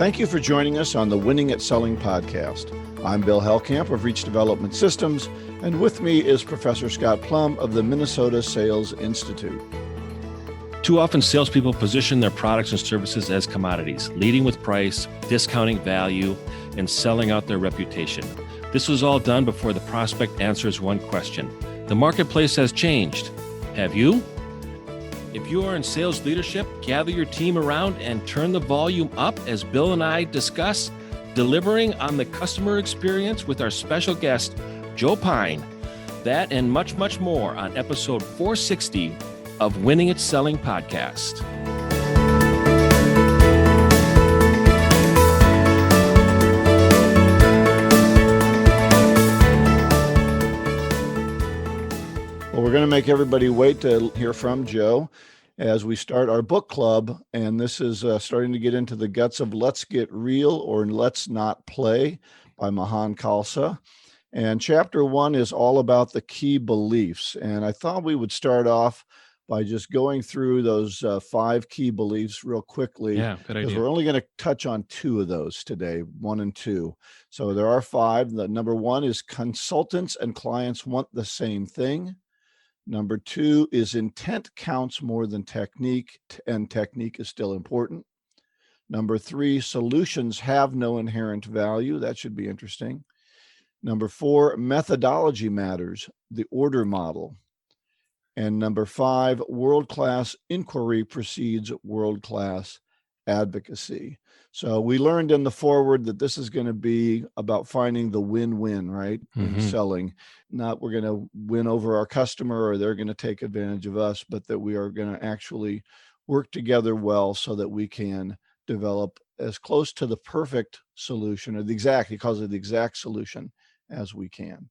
Thank you for joining us on the Winning at Selling podcast. I'm Bill Hellkamp of Reach Development Systems, and with me is Professor Scott Plum of the Minnesota Sales Institute. Too often, salespeople position their products and services as commodities, leading with price, discounting value, and selling out their reputation. This was all done before the prospect answers one question. The marketplace has changed. Have you? If you are in sales leadership, gather your team around and turn the volume up as Bill and I discuss delivering on the customer experience with our special guest, Joe Pine. That and much, much more on episode 460 of Winning at Selling podcast. Well, we're going to make everybody wait to hear from Joe as we start our book club. And this is starting to get into the guts of Let's Get Real or Let's Not Play by Mahan Khalsa. And chapter 1 is all about the key beliefs. And I thought we would start off by just going through those 5 key beliefs real quickly. Yeah, good idea. Because we're only going to touch on 2 of those today, 1 and 2. So there are 5. The number 1 is consultants and clients want the same thing. Number 2 is intent counts more than technique, and technique is still important. Number 3, solutions have no inherent value. That should be interesting. Number 4, methodology matters, the order model. And number 5, world-class inquiry precedes world-class advocacy. So we learned in the foreword that this is going to be about finding the win-win, right? In selling. Not we're going to win over our customer or they're going to take advantage of us, but that we are going to actually work together well so that we can develop as close to the perfect solution or he calls it the exact solution as we can.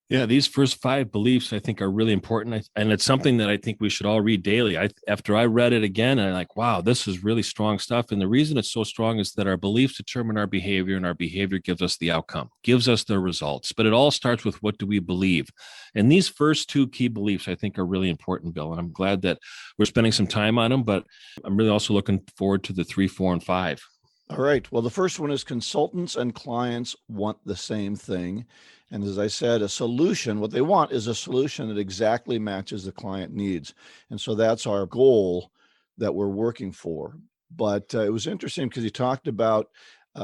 Yeah, these first 5 beliefs I think are really important, and it's something that I think we should all read daily. After I read it again, I'm like, wow, this is really strong stuff. And the reason it's so strong is that our beliefs determine our behavior, and our behavior gives us the outcome, gives us the results. But it all starts with what do we believe? And these first 2 key beliefs I think are really important, Bill, and I'm glad that we're spending some time on them, but I'm really also looking forward to the 3, 4, and 5. All right. Well, the first one is consultants and clients want the same thing. And as I said, a solution, what they want is a solution that exactly matches the client needs. And so that's our goal that we're working for. But it was interesting because he talked about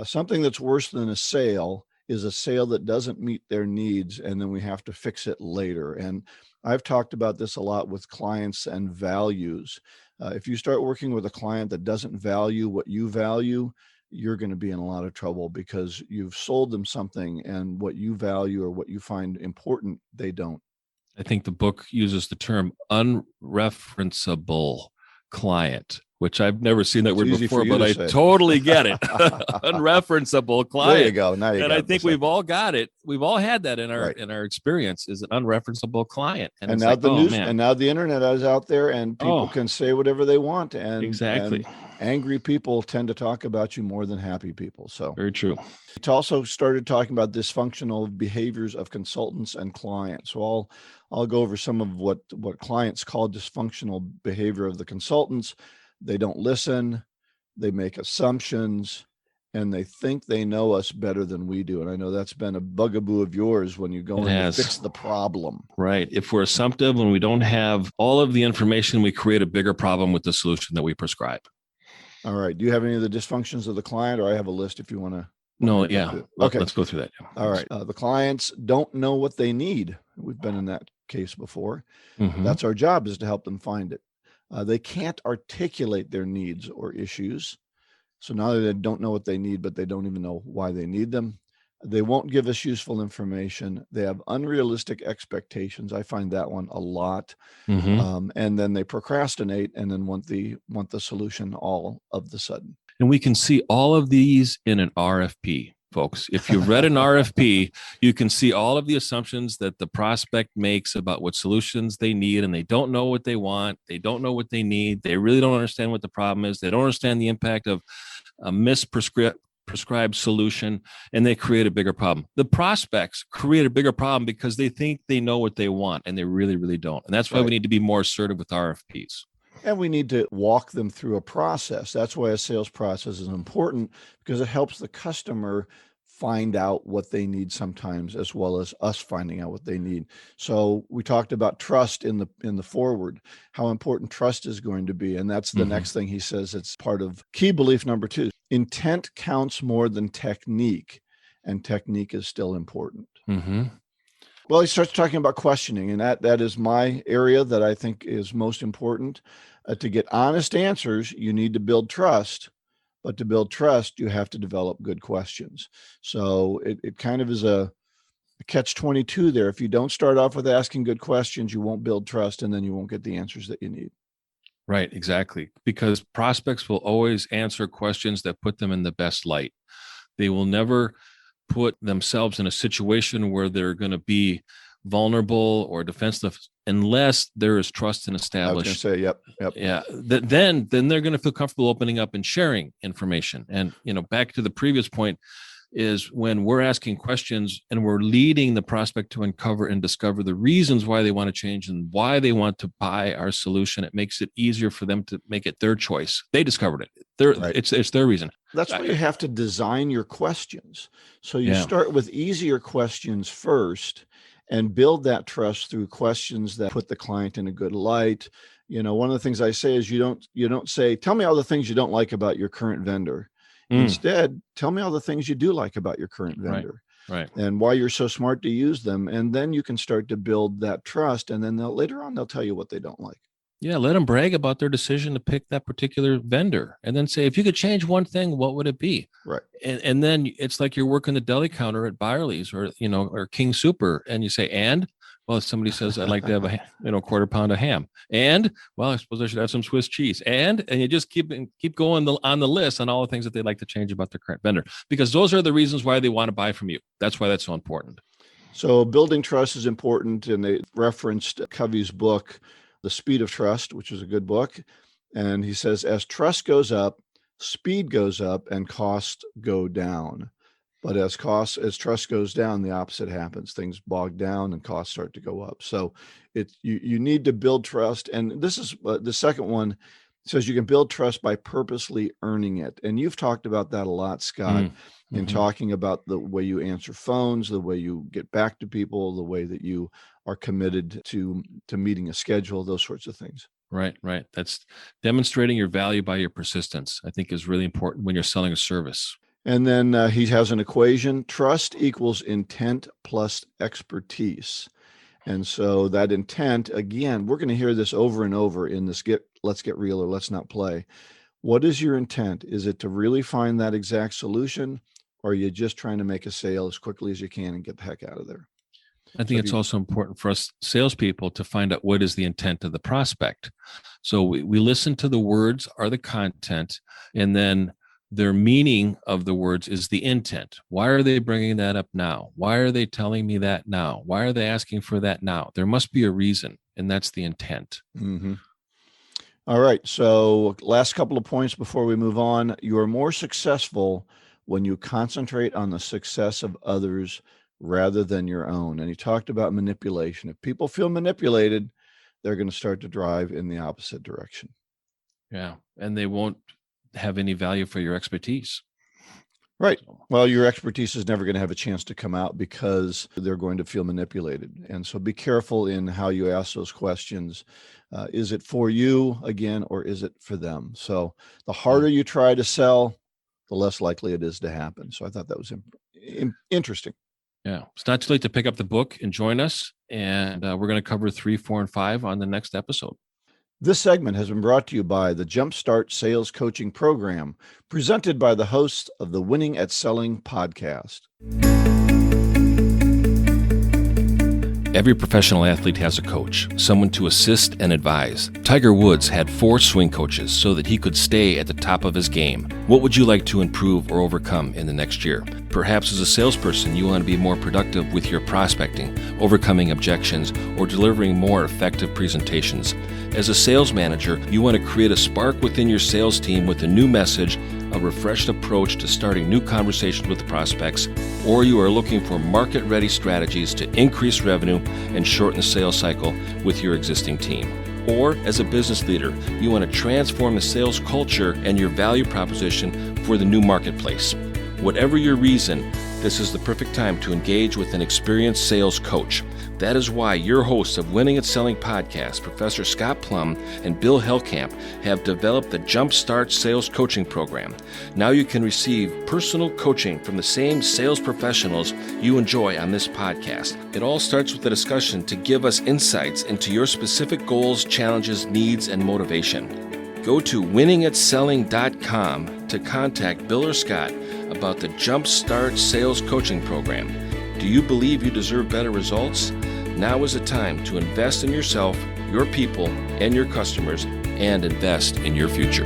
something that's worse than a sale is a sale that doesn't meet their needs, and then we have to fix it later. And I've talked about this a lot with clients and values. If you start working with a client that doesn't value what you value, you're going to be in a lot of trouble because you've sold them something and what you value or what you find important, they don't. I think the book uses the term unreferenceable client, which I've never seen that word before, but I totally get it. Unreferenceable client. There you go. Now you and I think we've all got it. We've all had that in our experience is an unreferenceable client. And now and now the internet is out there and people can say whatever they want. And exactly. And angry people tend to talk about you more than happy people. So very true. It also started talking about dysfunctional behaviors of consultants and clients. So I'll go over some of what clients call dysfunctional behavior of the consultants. They don't listen, they make assumptions, and they think they know us better than we do. And I know that's been a bugaboo of yours when you go in to fix the problem. Right. If we're assumptive and we don't have all of the information, we create a bigger problem with the solution that we prescribe. All right. Do you have any of the dysfunctions of the client, or I have a list if you want to? No, yeah. Okay. Let's go through that. All right. The clients don't know what they need. We've been in that case before. That's our job, is to help them find it. They can't articulate their needs or issues. So now they don't know what they need, but they don't even know why they need them. They won't give us useful information. They have unrealistic expectations. I find that one a lot. And then they procrastinate and then want the solution all of the sudden. And we can see all of these in an RFP, folks. If you've read an RFP, you can see all of the assumptions that the prospect makes about what solutions they need, and they don't know what they want. They don't know what they need. They really don't understand what the problem is. They don't understand the impact of a prescribed solution, and they create a bigger problem. The prospects create a bigger problem because they think they know what they want, and they really, really don't. And that's why we need to be more assertive with RFPs. And we need to walk them through a process. That's why a sales process is important, because it helps the customer find out what they need sometimes, as well as us finding out what they need. So we talked about trust in the forward, how important trust is going to be. And that's the next thing he says. It's part of key belief number 2. Intent counts more than technique, and technique is still important. Well, he starts talking about questioning, and that is my area that I think is most important. To get honest answers, you need to build trust. But to build trust, you have to develop good questions. So it kind of is a catch-22 there. If you don't start off with asking good questions, you won't build trust, and then you won't get the answers that you need. Right, exactly. Because prospects will always answer questions that put them in the best light. They will never put themselves in a situation where they're going to be vulnerable or defensive unless there is trust and established. I was going to say, yep. Yeah. Then they're going to feel comfortable opening up and sharing information. And, back to the previous point is when we're asking questions and we're leading the prospect to uncover and discover the reasons why they want to change and why they want to buy our solution, it makes it easier for them to make it their choice. They discovered it. Right. It's their reason. That's why you have to design your questions. So you start with easier questions first and build that trust through questions that put the client in a good light. One of the things I say is you don't say, tell me all the things you don't like about your current vendor. Instead, tell me all the things you do like about your current vendor, right, and why you're so smart to use them. And then you can start to build that trust. And then later on, they'll tell you what they don't like. Yeah, let them brag about their decision to pick that particular vendor, and then say, if you could change one thing, what would it be? Right. And then it's like you're working the deli counter at Byerly's or King Super, and you say, well, if somebody says, I'd like to have a quarter pound of ham, and well, I suppose I should have some Swiss cheese, and you just keep going on the list on all the things that they'd like to change about their current vendor, because those are the reasons why they want to buy from you. That's why that's so important. So building trust is important, and they referenced Covey's book, The Speed of Trust, which is a good book. And he says, as trust goes up, speed goes up and costs go down. But as trust goes down, the opposite happens. Things bog down and costs start to go up. So you need to build trust. And this is the second one. Says you can build trust by purposely earning it. And you've talked about that a lot, Scott, in talking about the way you answer phones, the way you get back to people, the way that you are committed to meeting a schedule, those sorts of things. Right. That's demonstrating your value by your persistence, I think, is really important when you're selling a service. And then he has an equation: trust equals intent plus expertise. And so that intent, again, we're going to hear this over and over in this let's get real or let's not play. What is your intent? Is it to really find that exact solution, or are you just trying to make a sale as quickly as you can and get the heck out of there? I think it's also important for us salespeople to find out what is the intent of the prospect. So we listen to the words or the content, and then their meaning of the words is the intent. Why are they bringing that up now? Why are they telling me that now? Why are they asking for that now? There must be a reason, and that's the intent. All right. So last couple of points before we move on. You are more successful when you concentrate on the success of others rather than your own. And he talked about manipulation. If people feel manipulated, they're going to start to drive in the opposite direction. Yeah. And they won't have any value for your expertise. Right. Well, your expertise is never going to have a chance to come out because they're going to feel manipulated. And so be careful in how you ask those questions. Is it for you again, or is it for them? So the harder you try to sell, the less likely it is to happen. So I thought that was interesting. Yeah. It's not too late to pick up the book and join us. And we're going to cover 3, 4, and 5 on the next episode. This segment has been brought to you by the Jumpstart Sales Coaching Program, presented by the hosts of the Winning at Selling podcast. Every professional athlete has a coach, someone to assist and advise. Tiger Woods had 4 swing coaches so that he could stay at the top of his game. What would you like to improve or overcome in the next year? Perhaps as a salesperson, you want to be more productive with your prospecting, overcoming objections, or delivering more effective presentations. As a sales manager, you want to create a spark within your sales team with a new message, a refreshed approach to starting new conversations with prospects, or you are looking for market-ready strategies to increase revenue and shorten the sales cycle with your existing team. or as a business leader, you want to transform the sales culture and your value proposition for the new marketplace. Whatever your reason, this is the perfect time to engage with an experienced sales coach. That is why your hosts of Winning at Selling podcast, Professor Scott Plum and Bill Hellkamp, have developed the Jumpstart Sales Coaching Program. Now you can receive personal coaching from the same sales professionals you enjoy on this podcast. It all starts with a discussion to give us insights into your specific goals, challenges, needs, and motivation. Go to winningatselling.com to contact Bill or Scott about the Jumpstart Sales Coaching Program. Do you believe you deserve better results? Now is the time to invest in yourself, your people, and your customers, and invest in your future.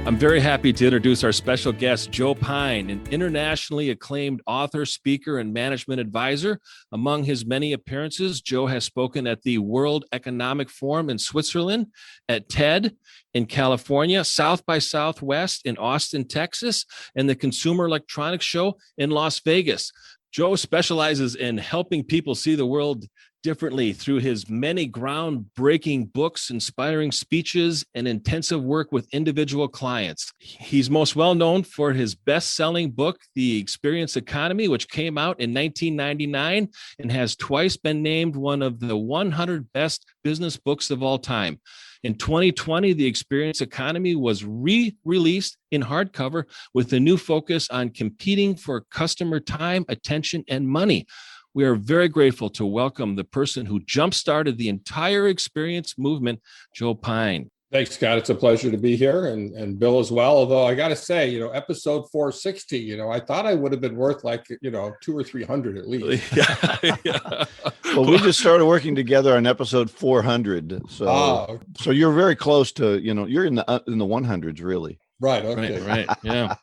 I'm very happy to introduce our special guest, Joe Pine, an internationally acclaimed author, speaker, and management advisor. Among his many appearances, Joe has spoken at the World Economic Forum in Switzerland, at TED in California, South by Southwest in Austin, Texas, and the Consumer Electronics Show in Las Vegas. Joe specializes in helping people see the world differently through his many groundbreaking books, inspiring speeches, and intensive work with individual clients. He's most well known for his best-selling book, The Experience Economy, which came out in 1999 and has twice been named one of the 100 best business books of all time. In 2020, The Experience Economy was re-released in hardcover with a new focus on competing for customer time, attention, and money. We are very grateful to welcome the person who jump-started the entire experience movement, Joe Pine. Thanks, Scott. It's a pleasure to be here, and Bill as well. Although I got to say, episode 460, I thought I would have been worth like, 200 or 300 at least. Yeah. Well, we just started working together on episode 400. So you're very close to, you're in the 100s, really. Right. Okay. Right. Yeah,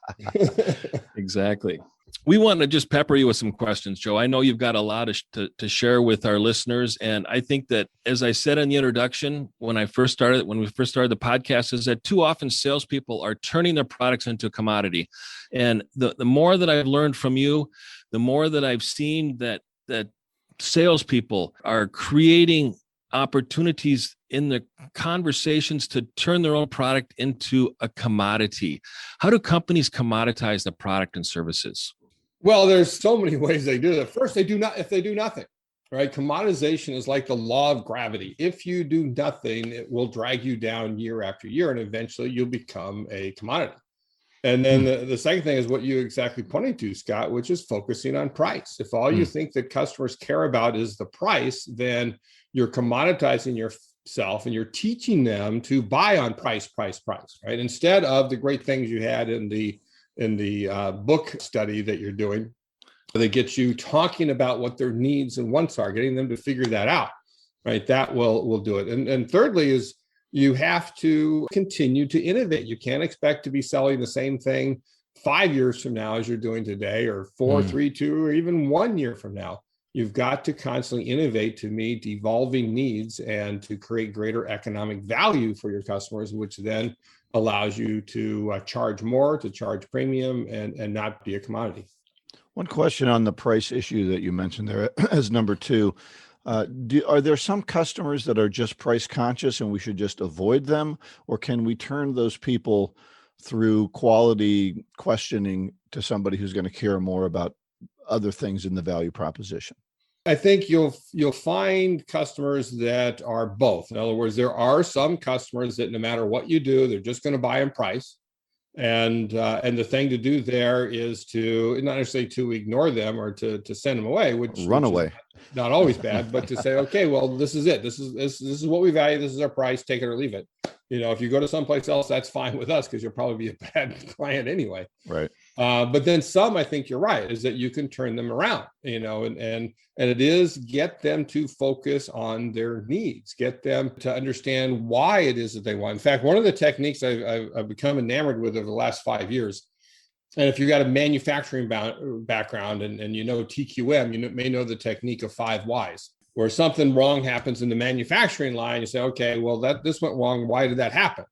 exactly. We want to just pepper you with some questions, Joe. I know you've got a lot to share with our listeners. And I think that, as I said in the introduction, when we first started the podcast, is that too often salespeople are turning their products into a commodity. And the more that I've learned from you, the more that I've seen that salespeople are creating opportunities in the conversations to turn their own product into a commodity. How do companies commoditize the product and services? Well, there's so many ways they do that. First, if they do nothing, right? Commoditization is like the law of gravity. If you do nothing, it will drag you down year after year, and eventually you'll become a commodity. And then the second thing is what you exactly pointed to, Scott, which is focusing on price. If all you think that customers care about is the price, then you're commoditizing yourself and you're teaching them to buy on price, right? Instead of the great things you had in the book study that you're doing, that gets you talking about what their needs and wants are, getting them to figure that out, right? That will do it. And thirdly is you have to continue to innovate. You can't expect to be selling the same thing 5 years from now as you're doing today, or 4, 3, 2, or even 1 year from now. You've got to constantly innovate to meet evolving needs and to create greater economic value for your customers, which then allows you to charge more, to charge premium, and not be a commodity. One question on the price issue that you mentioned there as number 2. Are there some customers that are just price conscious and we should just avoid them? Or can we turn those people through quality questioning to somebody who's going to care more about other things in the value proposition? I think you'll find customers that are both. In other words, there are some customers that no matter what you do, they're just going to buy on price. And the thing to do there is to not necessarily to ignore them or to send them away, which away. Not always bad, but to say, okay, well, this is it. This is what we value. This is our price. Take it or leave it. If you go to someplace else, that's fine with us because you'll probably be a bad client anyway. Right. But then some, I think you're right, is that you can turn them around, and it is get them to focus on their needs, get them to understand why it is that they want. In fact, one of the techniques I've become enamored with over the last 5 years, and if you've got a manufacturing background and TQM, you may know the technique of 5 whys, where something wrong happens in the manufacturing line. You say, okay, well, this went wrong. Why did that happen?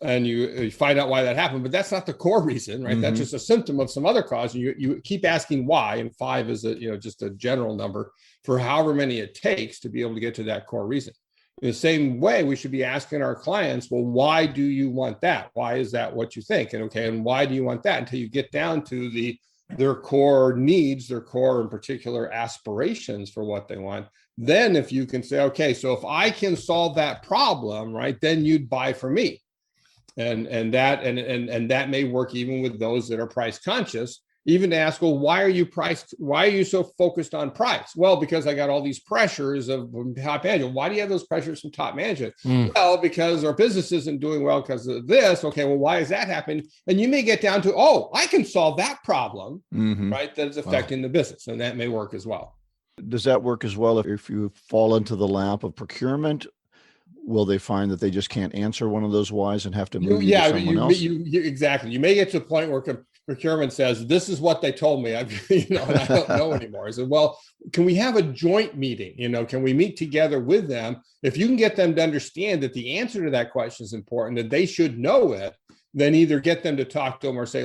and you find out why that happened, but that's not the core reason, right? That's just a symptom of some other cause. And you keep asking why, and 5 is just a general number for however many it takes to be able to get to that core reason. In the same way, we should be asking our clients, well, why do you want that? Why is that what you think? And why do you want that? Until you get down to their core needs, their core in particular aspirations for what they want. Then if you can say, okay, so if I can solve that problem, right, then you'd buy from me. And that may work even with those that are price conscious, even to ask, well, why are you so focused on price? Well, because I got all these pressures of top management. Why do you have those pressures from top management? Well, because our business isn't doing well because of this. Okay, well, why is that happening? And you may get down to, oh, I can solve that problem, right? That's affecting the business. And that may work as well. Does that work as well if you fall into the lap of procurement? Will they find that they just can't answer one of those whys and have to move to someone else? Exactly. You may get to the point where procurement says, this is what they told me, and I don't know anymore. I said, well, can we have a joint meeting? Can we meet together with them? If you can get them to understand that the answer to that question is important, that they should know it, then either get them to talk to them or say,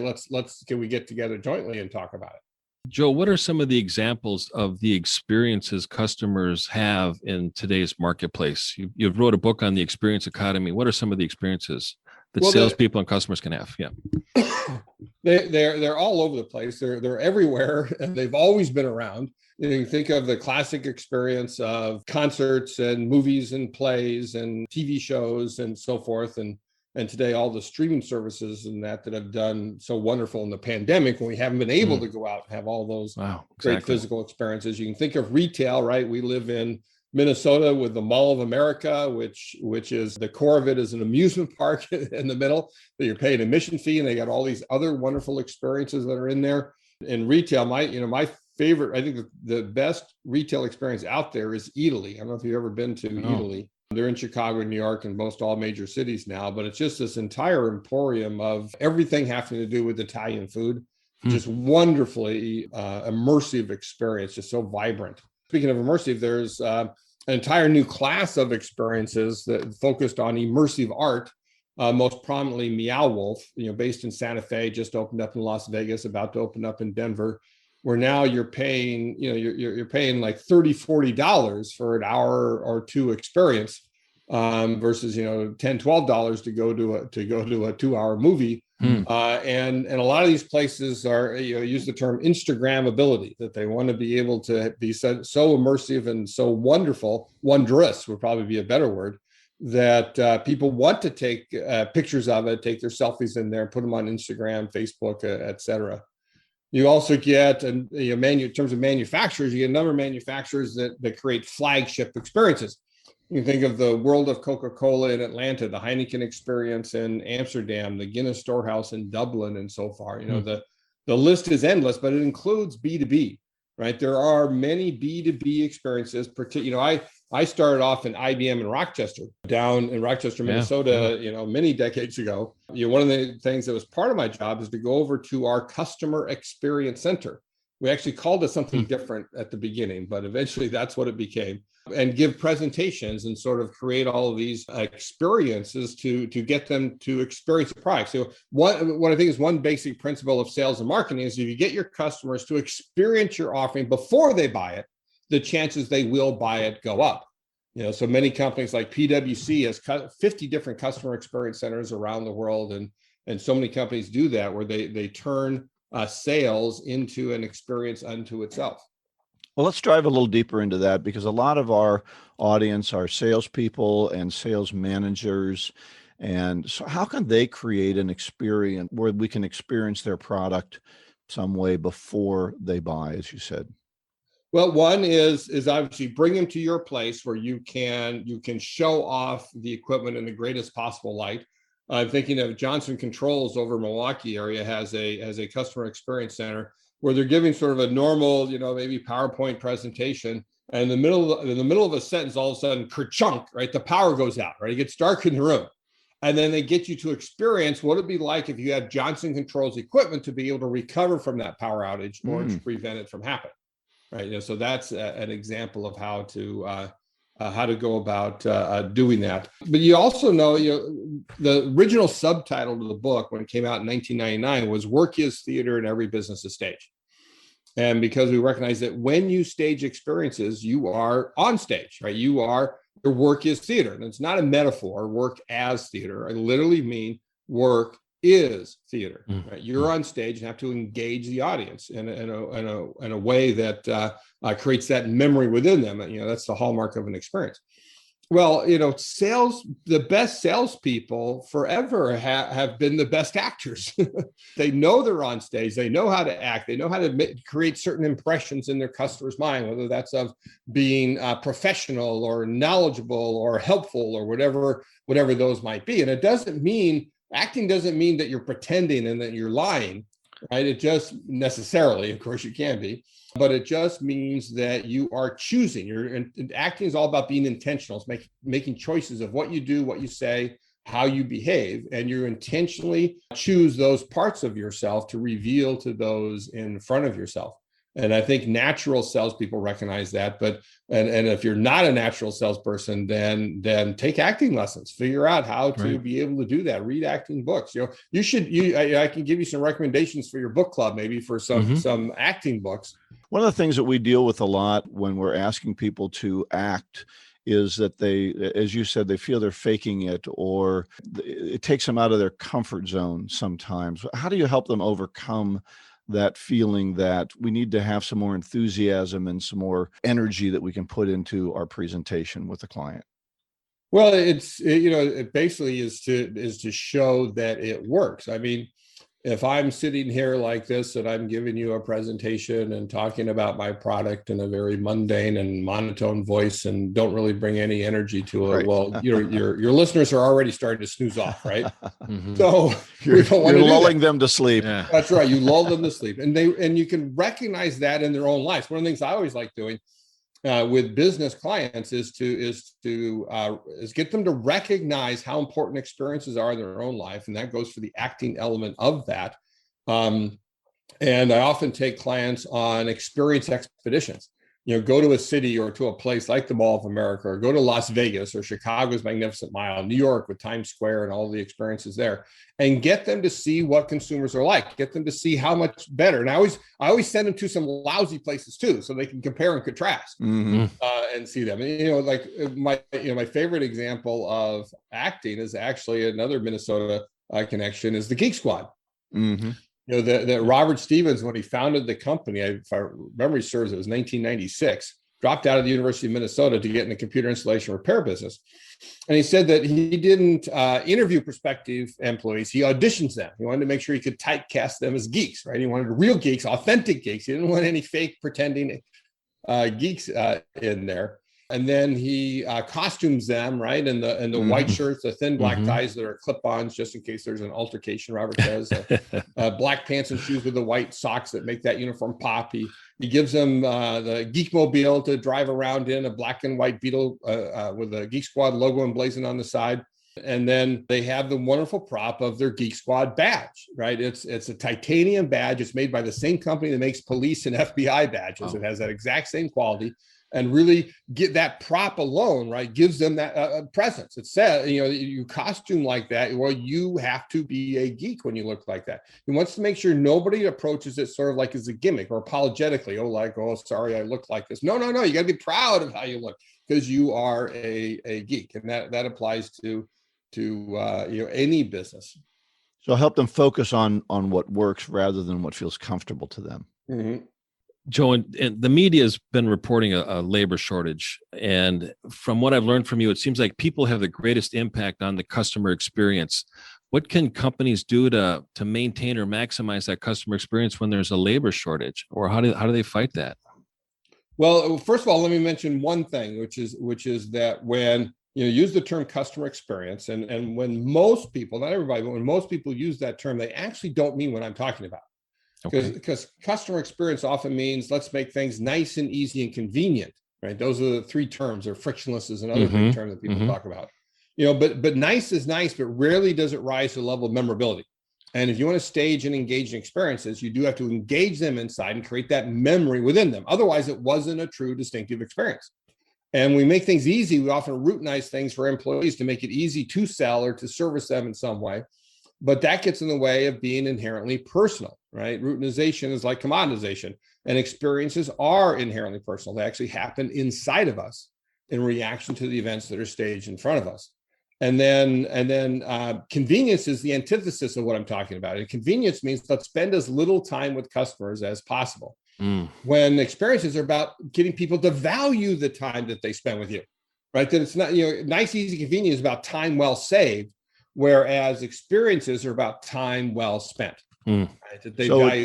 can we get together jointly and talk about it? Joe, what are some of the examples of the experiences customers have in today's marketplace? You've wrote a book on the experience economy. What are some of the experiences that salespeople and customers can have? Yeah, they're all over the place. They're everywhere, and they've always been around. You think of the classic experience of concerts and movies and plays and TV shows and so forth, and today all the streaming services and that have done so wonderful in the pandemic when we haven't been able to go out and have all those great physical experiences. You can think of retail, right? We live in Minnesota with the Mall of America, which is the core of it is an amusement park in the middle that you're paying admission fee, and they got all these other wonderful experiences that are in there. In retail, my favorite, I think the best retail experience out there is Italy. I don't know if you've ever been to Italy. They're in Chicago, New York, and most all major cities now, but it's just this entire emporium of everything having to do with Italian food. Just wonderfully immersive experience, just so vibrant. Speaking of immersive, there's an entire new class of experiences that focused on immersive art, most prominently Meow Wolf, based in Santa Fe, just opened up in Las Vegas, about to open up in Denver, where now you're paying, you're paying like $30, $40 for an hour or two experience, versus $10, $12 to go to a 2-hour movie. And a lot of these places are, use the term Instagrammability, that they want to be able to be so immersive and so wondrous would probably be a better word, that people want to take pictures of it, take their selfies in there, put them on Instagram, Facebook, etc. You also get, in terms of manufacturers, you get a number of manufacturers that create flagship experiences. You can think of the World of Coca-Cola in Atlanta, the Heineken experience in Amsterdam, the Guinness Storehouse in Dublin, and so far. The list is endless, but it includes B2B, right? There are many B2B experiences. I started off in IBM in Rochester, down in Rochester, Minnesota, many decades ago. One of the things that was part of my job is to go over to our customer experience center. We actually called it something different at the beginning, but eventually that's what it became, and give presentations and sort of create all of these experiences to get them to experience the product. So what I think is one basic principle of sales and marketing is if you get your customers to experience your offering before they buy it, the chances they will buy it go up. So many companies like PwC has 50 different customer experience centers around the world, and so many companies do that, where they turn sales into an experience unto itself. Well, let's dive a little deeper into that, because a lot of our audience are salespeople and sales managers. And so how can they create an experience where we can experience their product some way before they buy, as you said? Well, one is obviously bring them to your place where you can show off the equipment in the greatest possible light. I'm thinking of Johnson Controls over Milwaukee area has a customer experience center where they're giving sort of a normal, maybe PowerPoint presentation, and in the middle of a sentence, all of a sudden, kerchunk, right? The power goes out, right? It gets dark in the room. And then they get you to experience what it'd be like if you had Johnson Controls equipment to be able to recover from that power outage or to prevent it from happening. Right. So that's an example of how to how to go about doing that. But you also know, the original subtitle of the book when it came out in 1999 was "Work is Theater and Every Business is Stage." And because we recognize that when you stage experiences, you are on stage, right? Your work is theater. And it's not a metaphor, work as theater. I literally mean work is theater, right? You're on stage and have to engage the audience in a way that creates that memory within them. That's the hallmark of an experience. Well, the best salespeople forever have been the best actors. They know they're on stage. They know how to act. They know how to create certain impressions in their customer's mind, whether that's of being professional or knowledgeable or helpful or whatever those might be. And acting doesn't mean that you're pretending and that you're lying, right? It just necessarily, of course you can be, but it just means that you are choosing. Acting is all about being intentional. It's making choices of what you do, what you say, how you behave, and you intentionally choose those parts of yourself to reveal to those in front of yourself. And I think natural salespeople recognize that. And if you're not a natural salesperson, then take acting lessons. Figure out how to be able to do that. Read acting books. I can give you some recommendations for your book club, maybe for some acting books. One of the things that we deal with a lot when we're asking people to act is that they, as you said, they feel they're faking it, or it takes them out of their comfort zone sometimes. How do you help them overcome that feeling that we need to have some more enthusiasm and some more energy that we can put into our presentation with the client? Well, it basically is to show that it works. I mean, if I'm sitting here like this and I'm giving you a presentation and talking about my product in a very mundane and monotone voice and don't really bring any energy to it, right. Well, your listeners are already starting to snooze off, right? So you're lulling them to sleep. Yeah. That's right. You lull them to sleep, and you can recognize that in their own lives. One of the things I always like doing with business clients is get them to recognize how important experiences are in their own life, and that goes for the acting element of that. And I often take clients on experience expeditions. Go to a city or to a place like the Mall of America, or go to Las Vegas or Chicago's Magnificent Mile, New York with Times Square and all the experiences there, and get them to see what consumers are like. Get them to see how much better. And I always send them to some lousy places too, so they can compare and contrast and see them. And, my favorite example of acting is actually another Minnesota connection is the Geek Squad. That Robert Stevens, when he founded the company, if our memory serves, it was 1996, dropped out of the University of Minnesota to get in the computer installation repair business. And he said that he didn't interview prospective employees. He auditions them. He wanted to make sure he could typecast them as geeks, right? He wanted real geeks, authentic geeks. He didn't want any fake pretending geeks in there. And then he costumes them, right? And the white shirts, the thin black ties that are clip-ons, just in case there's an altercation, Robert says. Black pants and shoes with the white socks that make that uniform pop. He gives them the Geekmobile to drive around in, a black and white Beetle with a Geek Squad logo emblazoned on the side. And then they have the wonderful prop of their Geek Squad badge, right? It's a titanium badge. It's made by the same company that makes police and FBI badges. It has that exact same quality. And really get that prop alone, right, gives them that presence. It says, you costume like that, well, you have to be a geek when you look like that. He wants to make sure nobody approaches it sort of like as a gimmick or apologetically, sorry, I look like this. No, you got to be proud of how you look because you are a geek. And that applies to any business. So help them focus on what works rather than what feels comfortable to them. Mm-hmm. Joe, and the media has been reporting a labor shortage. And from what I've learned from you, it seems like people have the greatest impact on the customer experience. What can companies do to maintain or maximize that customer experience when there's a labor shortage? Or how do they fight that? Well, first of all, let me mention one thing, which is that when use the term customer experience, and when most people, not everybody, but when most people use that term, they actually don't mean what I'm talking about. Because customer experience often means let's make things nice and easy and convenient, right? Those are the three terms, or frictionless is another big term that people talk about. But nice is nice, but rarely does it rise to the level of memorability. And if you want to stage and engage in experiences, you do have to engage them inside and create that memory within them. Otherwise, it wasn't a true distinctive experience. And we make things easy. We often routinize things for employees to make it easy to sell or to service them in some way. But that gets in the way of being inherently personal, right? Routinization is like commoditization, and experiences are inherently personal. They actually happen inside of us in reaction to the events that are staged in front of us. And then convenience is the antithesis of what I'm talking about. And convenience means let's spend as little time with customers as possible. When experiences are about getting people to value the time that they spend with you, right? That it's not, nice, easy, convenient is about time well saved, whereas experiences are about time well spent. Right?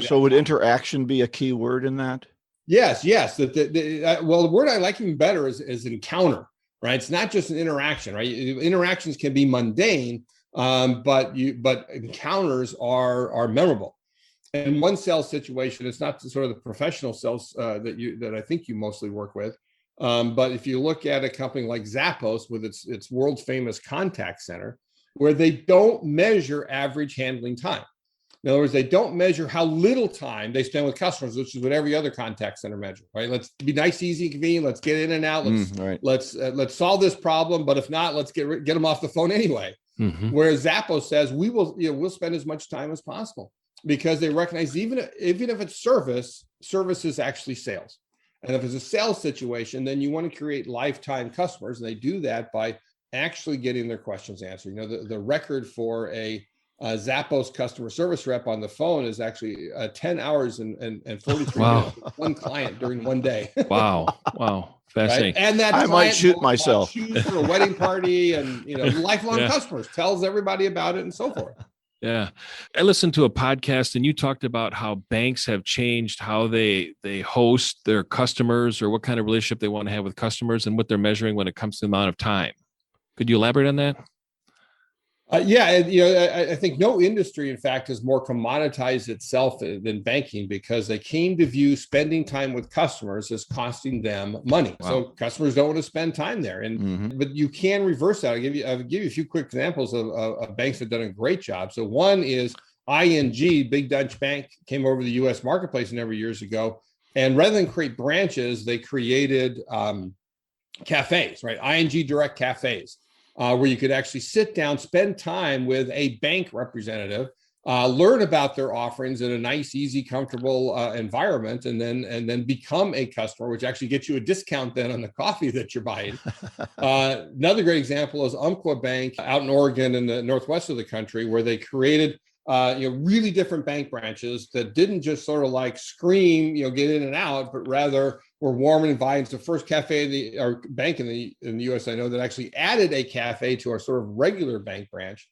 So would interaction be a key word in that? Yes. Well, the word I like even better is encounter, right? It's not just an interaction, right? Interactions can be mundane, but encounters are memorable. And one sales situation, it's not sort of the professional sales that I think you mostly work with, but if you look at a company like Zappos with its world famous contact center, where they don't measure average handling time. In other words, they don't measure how little time they spend with customers, which is what every other contact center measures, right? Let's be nice, easy, convenient. Let's get in and out. Let's solve this problem. But if not, let's get them off the phone anyway. Mm-hmm. Whereas Zappos says we'll spend as much time as possible, because they recognize even if it's service is actually sales. And if it's a sales situation, then you want to create lifetime customers. And they do that by actually getting their questions answered. The record for a Zappos customer service rep on the phone is actually 10 hours and 43 minutes with one client during one day. Wow. Fascinating. Right? And that I might shoot myself. Shoes for a wedding party, and lifelong customers, tells everybody about it and so forth. Yeah. I listened to a podcast and you talked about how banks have changed how they host their customers, or what kind of relationship they want to have with customers, and what they're measuring when it comes to the amount of time. Could you elaborate on that? I think no industry, in fact, has more commoditized itself than banking, because they came to view spending time with customers as costing them money. Wow. So customers don't want to spend time there, but you can reverse that. I'll give you a few quick examples of banks that have done a great job. So one is ING, big Dutch bank, came over to the U.S. marketplace a number of years ago, and rather than create branches, they created cafes, right? ING Direct cafes. Where you could actually sit down, spend time with a bank representative, learn about their offerings in a nice, easy, comfortable environment, and then become a customer, which actually gets you a discount then on the coffee that you're buying. Another great example is Umpqua Bank out in Oregon in the northwest of the country, where they created really different bank branches that didn't just sort of like scream, get in and out, but rather were warm and inviting. It's the first cafe or bank in the U.S. I know that actually added a cafe to our sort of regular bank branch,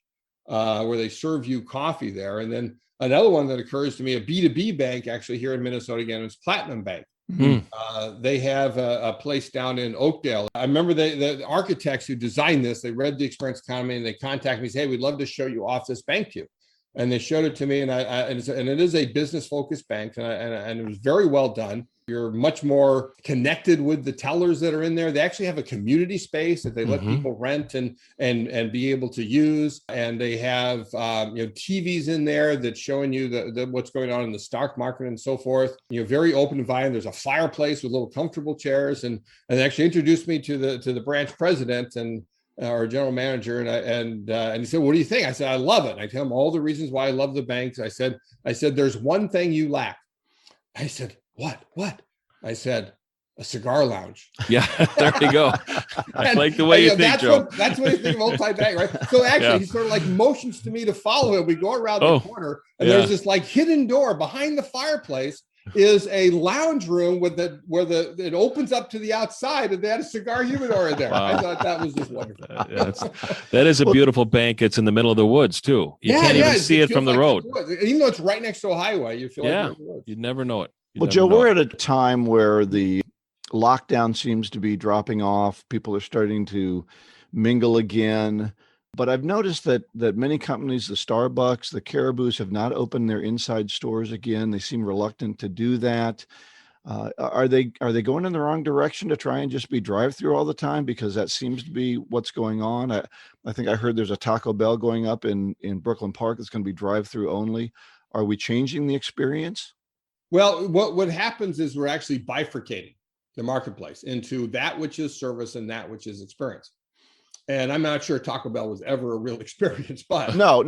where they serve you coffee there. And then another one that occurs to me, a B2B bank actually here in Minnesota again, is Platinum Bank. Mm-hmm. They have a place down in Oakdale. I remember the architects who designed this, they read the experience economy and they contacted me and said, hey, we'd love to show you off this bank to you. And they showed it to me, and it is a business-focused bank, and it was very well done. You're much more connected with the tellers that are in there. They actually have a community space that they let people rent and be able to use, and they have TVs in there that's showing you what's going on in the stock market and so forth. Very open environment. There's a fireplace with little comfortable chairs, and they actually introduced me to the branch president and our general manager, and he said, what do you think? I said, I love it. I tell him all the reasons why I love the banks. I said, there's one thing you lack. I said, what? I said, a cigar lounge. Yeah, there you go. I like the way you think, Joe. That's what you think of multi-bank, right? So actually, he sort of like motions to me to follow him. We go around the corner, and there's this like hidden door behind the fireplace. Is a lounge room where it opens up to the outside, and they had a cigar humidor in there. Wow. I thought that was just wonderful. That is a beautiful bank. It's in the middle of the woods too. You can't even see it from the road. Even though it's right next to a highway, you feel like you'd never know it. Joe, we're at a time where the lockdown seems to be dropping off. People are starting to mingle again. But I've noticed that many companies, the Starbucks, the Caribous, have not opened their inside stores again. They seem reluctant to do that. Are they going in the wrong direction to try and just be drive-through all the time? Because that seems to be what's going on. I think I heard there's a Taco Bell going up in Brooklyn Park that's going to be drive-through only. Are we changing the experience? Well, what happens is we're actually bifurcating. the marketplace into that which is service and that which is experience. And I'm not sure Taco Bell was ever a real experience, but no,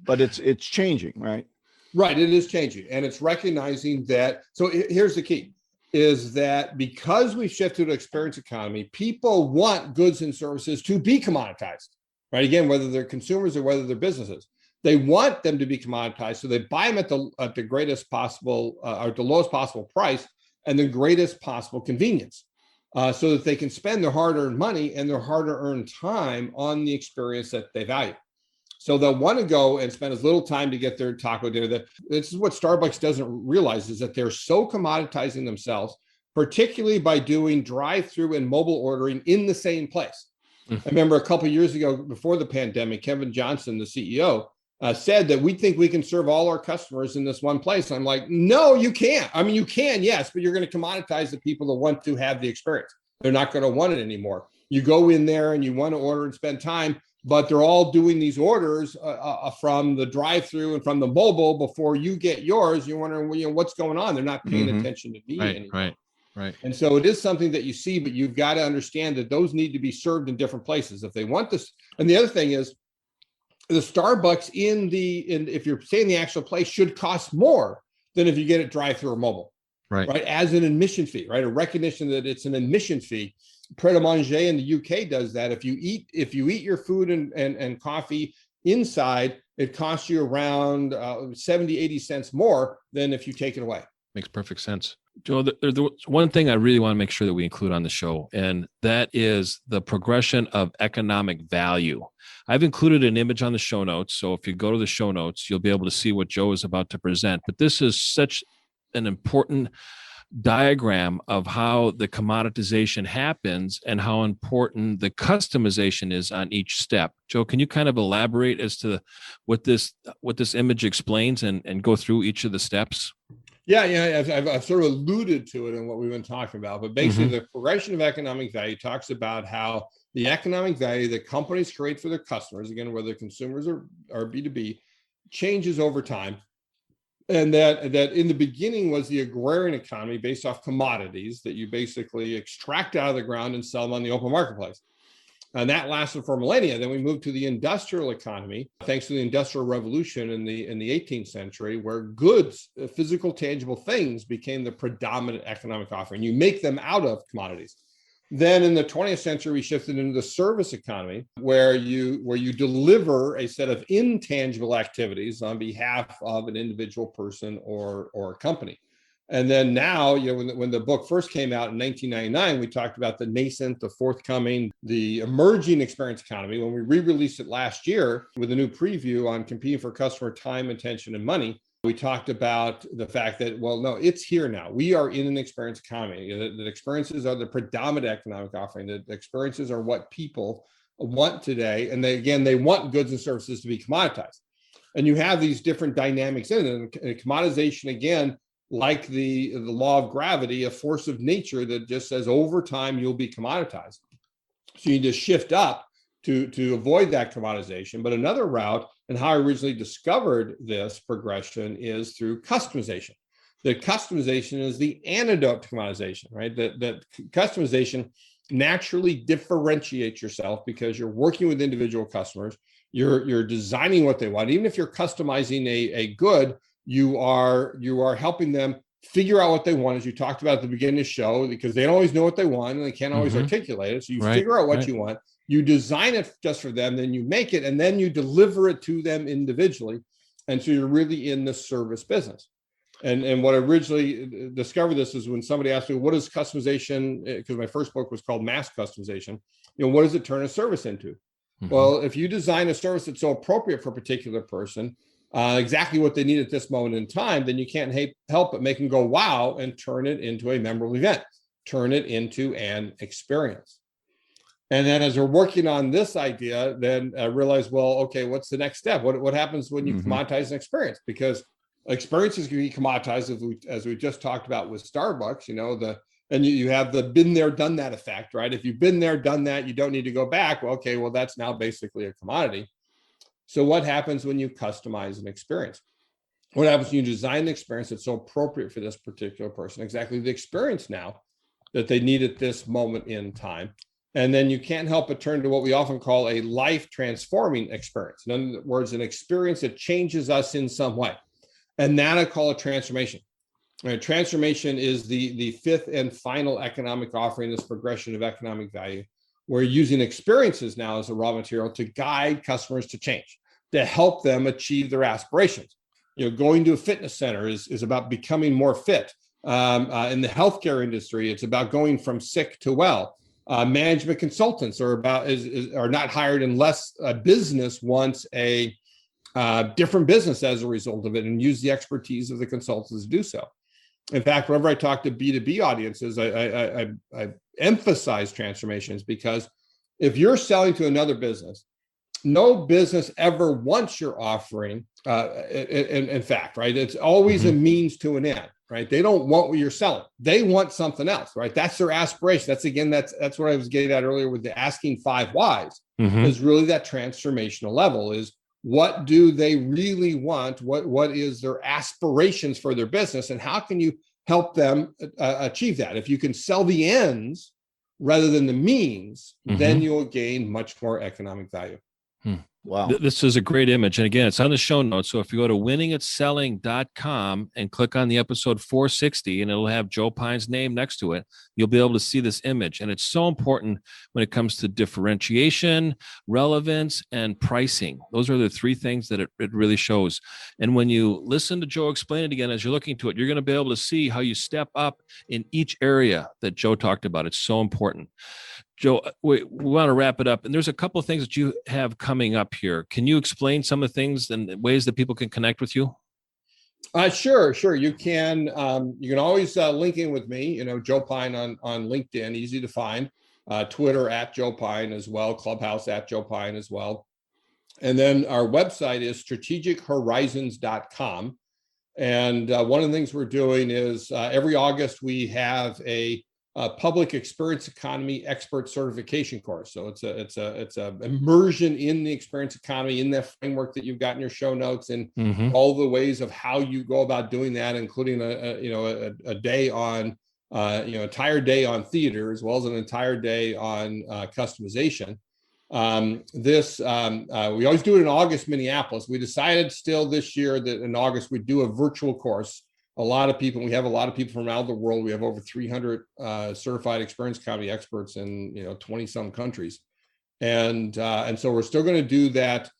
but it's changing, right? Right, it is changing, and it's recognizing that. So here's the key: is that because we've shifted to experience economy, people want goods and services to be commoditized, right? Again, whether they're consumers or whether they're businesses, they want them to be commoditized, so they buy them at the greatest possible or the lowest possible price and the greatest possible convenience, so that they can spend their hard-earned money and their hard-earned time on the experience that they value. So they'll want to go and spend as little time to get their taco dinner. That this is what Starbucks doesn't realize, is that they're so commoditizing themselves, particularly by doing drive-through and mobile ordering in the same place. I remember a couple of years ago, before the pandemic, Kevin Johnson, the CEO, said that we think we can serve all our customers in this one place. I'm like, no, you can't. I mean, you can, yes, but you're going to commoditize the people that want to have the experience. They're not going to want it anymore. You go in there and you want to order and spend time, but they're all doing these orders from the drive-through and from the mobile before you get yours. You're wondering, well, what's going on? They're not paying attention to me anymore. Right. And so it is something that you see, but you've got to understand that those need to be served in different places if they want this. And the other thing is, the Starbucks if you're staying in the actual place should cost more than if you get it drive-through or mobile. Right. As an admission fee, right? A recognition that it's an admission fee. Pret a Manger in the UK does that. If you eat your food and coffee inside, it costs you around 70, 80 cents more than if you take it away. Makes perfect sense. Joe, there's one thing I really want to make sure that we include on the show, and that is the progression of economic value. I've included an image on the show notes, so if you go to the show notes, you'll be able to see what Joe is about to present. But this is such an important diagram of how the commoditization happens and how important the customization is on each step. Joe, can you kind of elaborate as to what this image explains and go through each of the steps? Yeah, I've sort of alluded to it in what we've been talking about, but basically the progression of economic value talks about how the economic value that companies create for their customers, again, whether consumers or B2B, changes over time. And that in the beginning was the agrarian economy based off commodities that you basically extract out of the ground and sell them on the open marketplace. And that lasted for millennia. Then we moved to the industrial economy, thanks to the Industrial Revolution in the 18th century, where goods, physical, tangible things became the predominant economic offering. You make them out of commodities. Then in the 20th century, we shifted into the service economy, where you deliver a set of intangible activities on behalf of an individual person or a company. And then now, when the book first came out in 1999, we talked about the nascent, the forthcoming, the emerging experience economy. When we re-released it last year with a new preview on competing for customer time, attention, and money, we talked about the fact that, well, no, it's here now. We are in an experience economy. That experiences are the predominant economic offering. That experiences are what people want today. And they want goods and services to be commoditized. And you have these different dynamics in it. And commoditization, again, like the law of gravity, a force of nature that just says over time you'll be commoditized. So you just shift up to avoid that commoditization. But another route, and how I originally discovered this progression, is through customization. That customization is the antidote to commoditization, right? That customization naturally differentiates yourself because you're working with individual customers. You're designing what they want. Even if you're customizing a good, you are helping them figure out what they want, as you talked about at the beginning of the show, because they don't always know what they want and they can't always articulate it. So you figure out what you want, you design it just for them, then you make it, and then you deliver it to them individually. And so you're really in the service business. And what I originally discovered this is when somebody asked me, what is customization? Because my first book was called Mass Customization. What does it turn a service into? Well, if you design a service that's so appropriate for a particular person, exactly what they need at this moment in time, then you can't help but make them go, wow, and turn it into a memorable event, turn it into an experience. And then as we're working on this idea, then I realized, well, okay, what's the next step? What happens when you commoditize an experience? Because experiences can be commoditized, as we just talked about with Starbucks, and you have the been there, done that effect, right? If you've been there, done that, you don't need to go back. Well, okay, well, that's now basically a commodity. So what happens when you customize an experience? What happens when you design an experience that's so appropriate for this particular person? Exactly. The experience now that they need at this moment in time. And then you can't help but turn to what we often call a life transforming experience. In other words, an experience that changes us in some way. And that I call a transformation. Transformation is the fifth and final economic offering, this progression of economic value. We're using experiences now as a raw material to guide customers to change, to help them achieve their aspirations. Going to a fitness center is about becoming more fit. In the healthcare industry, it's about going from sick to well. Management consultants are not hired unless a business wants a different business as a result of it, and use the expertise of the consultants to do so. In fact, whenever I talk to B2B audiences, I emphasize transformations, because if you're selling to another business, no business ever wants your offering. In fact, right? It's always a means to an end, right? They don't want what you're selling. They want something else, right? That's their aspiration. That's what I was getting at earlier with the asking 5 whys. Is really that transformational level. Is what do they really want? What is their aspirations for their business, and how can you help them achieve that? If you can sell the ends rather than the means, then you'll gain much more economic value. Wow. This is a great image. And again, it's on the show notes. So if you go to winningatselling.com and click on the episode 460, and it'll have Joe Pine's name next to it, you'll be able to see this image. And it's so important when it comes to differentiation, relevance, and pricing. Those are the 3 things that it really shows. And when you listen to Joe explain it again, as you're looking to it, you're going to be able to see how you step up in each area that Joe talked about. It's so important. Joe, we want to wrap it up, and there's a couple of things that you have coming up here. Can you explain some of the things and ways that people can connect with you? Sure. You can always link in with me. Joe Pine on LinkedIn, easy to find. Twitter at Joe Pine as well. Clubhouse at Joe Pine as well. And then our website is strategichorizons.com. And one of the things we're doing is every August we have a public experience economy expert certification course. So it's a immersion in the experience economy, in that framework that you've got in your show notes, and all the ways of how you go about doing that, including a day on entire day on theater, as well as an entire day on customization. We always do it in August, Minneapolis. We decided still this year that in August we'd do a virtual course. We have a lot of people from around the world. We have over 300 certified experience economy experts in 20 some countries, and so we're still going to do that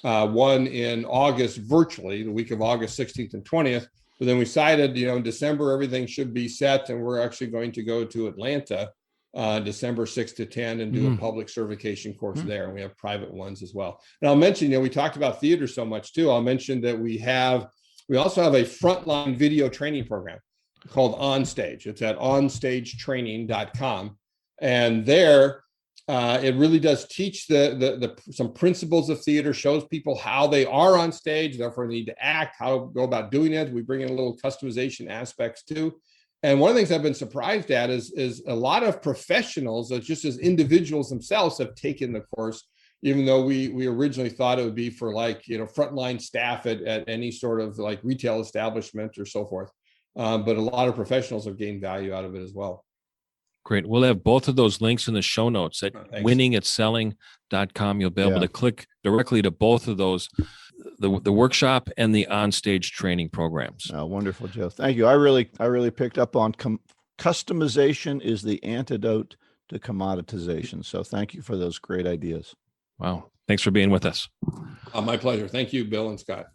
one in August virtually, the week of August 16th and 20th. But then we decided, in December everything should be set, and we're actually going to go to Atlanta December 6th to 10 and do a public certification course there, and we have private ones as well. And I'll mention, we talked about theater so much too. I'll mention that we also have a frontline video training program called OnStage. It's at onstagetraining.com. And there, it really does teach some principles of theater, shows people how they are on stage, therefore need to act, how to go about doing it. We bring in a little customization aspects too. And one of the things I've been surprised at is a lot of professionals, just as individuals themselves, have taken the course, even though we originally thought it would be for frontline staff at any sort of retail establishment or so forth. But a lot of professionals have gained value out of it as well. Great. We'll have both of those links in the show notes at winningatselling.com. You'll be able to click directly to both of those, the workshop and the on-stage training programs. Oh, wonderful, Joe. Thank you. I really picked up on customization is the antidote to commoditization. So thank you for those great ideas. Wow. Thanks for being with us. My pleasure. Thank you, Bill and Scott.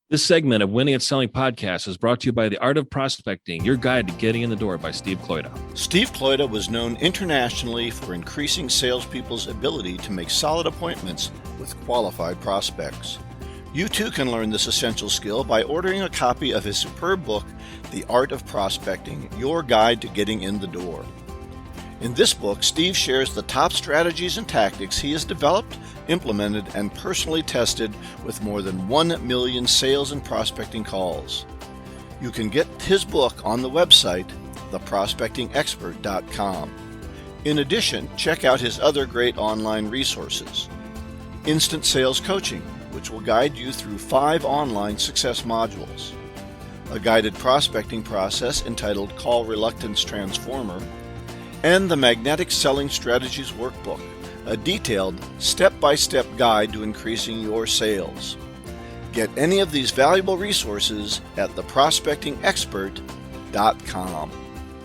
This segment of Winning at Selling podcast is brought to you by The Art of Prospecting, your guide to getting in the door, by Steve Kloida. Steve Kloida was known internationally for increasing salespeople's ability to make solid appointments with qualified prospects. You too can learn this essential skill by ordering a copy of his superb book, The Art of Prospecting, your guide to getting in the door. In this book, Steve shares the top strategies and tactics he has developed, implemented, and personally tested with more than 1 million sales and prospecting calls. You can get his book on the website, theprospectingexpert.com. In addition, check out his other great online resources. Instant Sales Coaching, which will guide you through 5 online success modules. a guided prospecting process entitled Call Reluctance Transformer, and the Magnetic Selling Strategies Workbook, a detailed step-by-step guide to increasing your sales. Get any of these valuable resources at theprospectingexpert.com.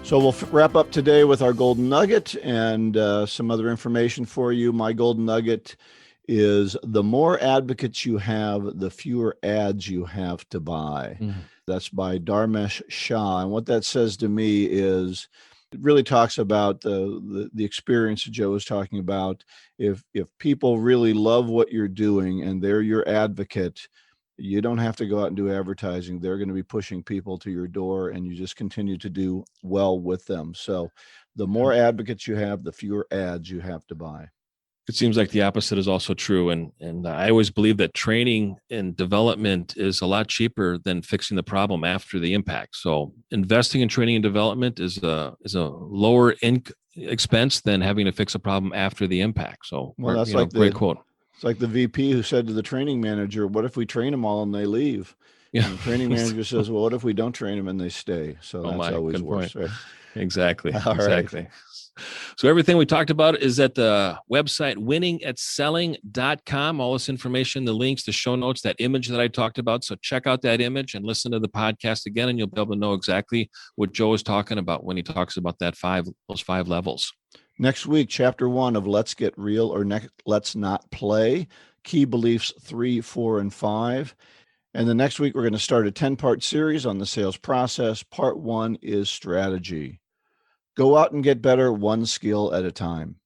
So we'll wrap up today with our golden nugget and some other information for you. My golden nugget is the more advocates you have, the fewer ads you have to buy. That's by Dharmesh Shah. And what that says to me is, it really talks about the experience that Joe was talking about. If people really love what you're doing and they're your advocate, you don't have to go out and do advertising. They're going to be pushing people to your door, and you just continue to do well with them. So the more advocates you have, the fewer ads you have to buy. It seems like the opposite is also true. And I always believe that training and development is a lot cheaper than fixing the problem after the impact. So investing in training and development is a lower expense than having to fix a problem after the impact. So that's like great quote. It's like the VP who said to the training manager, what if we train them all and they leave? Yeah. And the training manager says, well, what if we don't train them and they stay? So that's always worse, right? Exactly. Exactly. Right. So everything we talked about is at the website winningatselling.com. All this information, the links, the show notes, that image that I talked about. So check out that image and listen to the podcast again, and you'll be able to know exactly what Joe is talking about when he talks about those 5 levels. Next week, chapter 1 of Let's Get Real or Let's Not Play, key beliefs 3, 4, and 5. And the next week, we're going to start a 10-part series on the sales process. Part 1 is strategy. Go out and get better one skill at a time.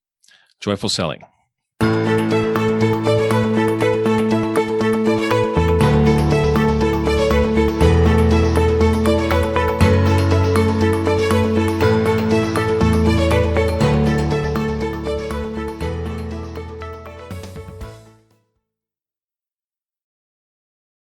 Joyful selling.